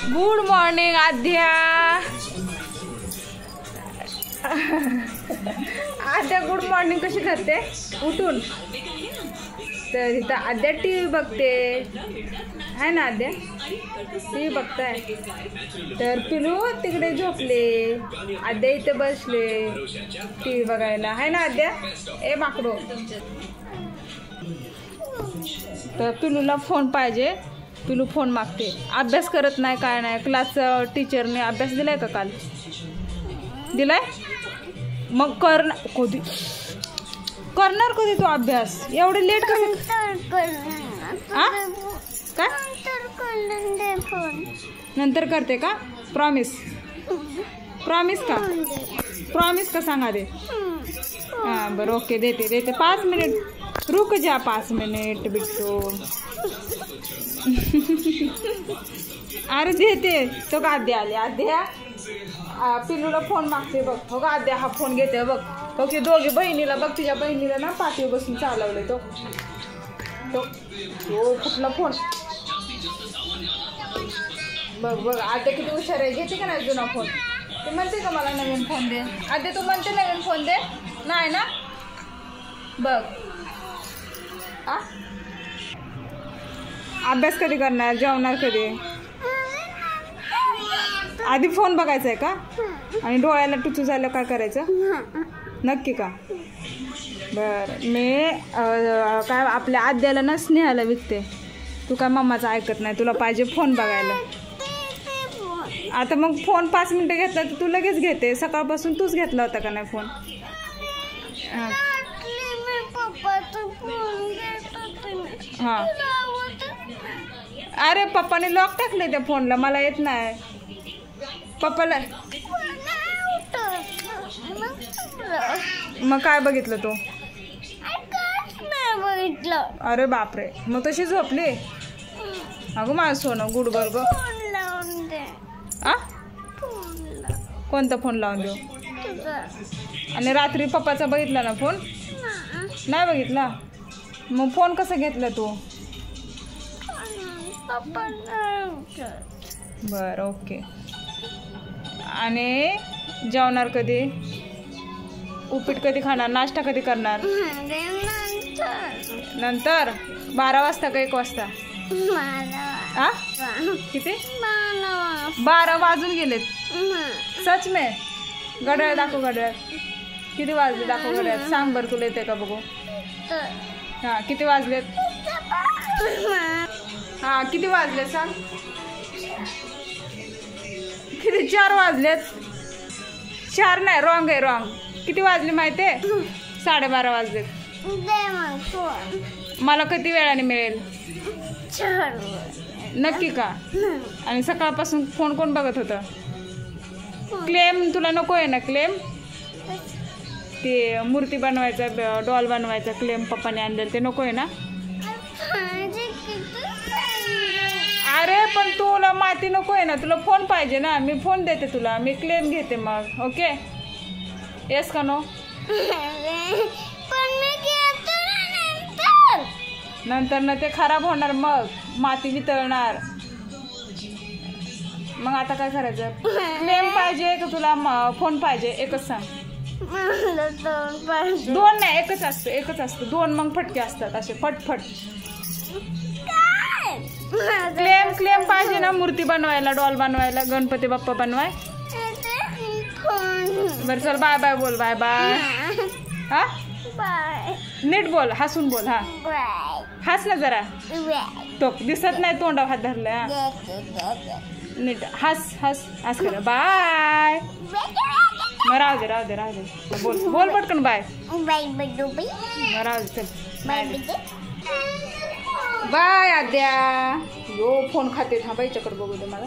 Good morning आद्या. आद्या good morning कशी करते उठून? तर इथं आद्या टीव्ही बघते आहे ना. आद्या टीव्ही बघताय. तर पिलू तिकडे झोपले, आद्या इथे बसले टीव्ही बघायला आहे ना. आद्या ए माकडो. तर पिलूला फोन पाहिजे. पिलू फोन मागते. अभ्यास करत नाही काय नाही. क्लास टीचरने अभ्यास दिलाय का काल? दिलाय मग कधी करणार कधी तू अभ्यास? एवढे लेट कसं? काय नंतर करते का? प्रॉमिस प्रॉमिस का? प्रॉमिस का सांगा दे. हां बरं ओके देते देते. 5 मिनिट रुक जा. 5 मिनिट बिट्टू. अरे देते तो का आद्या आली. आद्या पिलूला फोन मागते बघ. हो का आद्या हा फोन घेते बघ. हो की दोघे बहिणीला बघ. तुझ्या बहिणीला ना पाठीवर बसून चालवले तो कुठला फोन बघ बघ. आद्या किती हुशार आहे. घेते का नाही जुना फोन? तू म्हणते का मला नवीन फोन दे? आद्या तू म्हणते नवीन फोन दे नाही ना. बघ अभ्यास कधी करणार? जेवणार कधी? आधी फोन बघायचा आहे का? आणि डोळ्याला टुचू झालं काय करायचं? नक्की का? बरं मी काय आपल्या आद्याला ना स्नेहाला विकते. तू काय मम्माचं ऐकत नाही. तुला पाहिजे फोन बघायला. आता मग फोन 5 मिनिटं घेतला तर तू लगेच घेते. सकाळपासून तूच घेतला होता का नाही फोन? हां अरे पप्पाने लॉक टाकले त्या फोनला. मला येत नाही. पप्पाला मग काय बघितलं तू? अरे बापरे मग तशी झोपली. अगं माझं सोनं गुड गर्ल ग. कोणता फोन लावून देऊ? आणि रात्री पप्पाचा बघितला ना फोन? नाही बघितला. मग फोन कसा घेतला तू? बरं ओके. आणि जेवणार कधी? उपीट कधी खाणार? नाश्ता कधी करणार? नंतर 12 वाजता का 1 वाजता? किती? 12 वाजून गेलेत. सच में? घड्याळ दाखव. घड्याळ किती वाजले दाखव. घड्याळ सांग बरं तुला येते का बघू. हां किती वाजलेत? हां किती वाजले सांग. किती? 4 वाजलेत. 4 नाही रॉंग आहे रॉंग. किती वाजले माहिती आहे? 12:30 वाजलेत. मला किती वेळाने मिळेल? 4 नक्की का? आणि सकाळपासून फोन कोण बघत होतं? क्लेम तुला नको आहे ना? क्लेम ते मूर्ती बनवायचा डॉल बनवायचा क्लेम पप्पाने आणलेलं ते नको आहे ना? अरे पण तुला माती नको आहे ना? तुला फोन पाहिजे ना? मी फोन देते तुला. मी क्लेम घेते मग. ओके येस का नो? नंतर ना ते खराब होणार. मग माती वितळणार. मग आता काय करायचं? क्लेम पाहिजे का तुला फोन पाहिजे? एकच सांग. 2 नाही एकच असतं. एकच असतं. 2 मग फटके असतात असे फटफट. क्लेम पाहिजे ना? मूर्ती बनवायला डॉल बनवायला गणपती बाप्पा बनवाय. बरं चल बाय बाय बोल. Bye bye. हा नीट बोल. हसून बोल. हा हस ना जरा. तो दिसत नाही तोंडावर हात धरला. नीट हस हस हस कर. बाय. मग राहू दे बोल बोल पटकन. बाय राहू दे. चल बाय आद्या. यो फोन खाते. थांबा याच्याकडे बघू दे मला.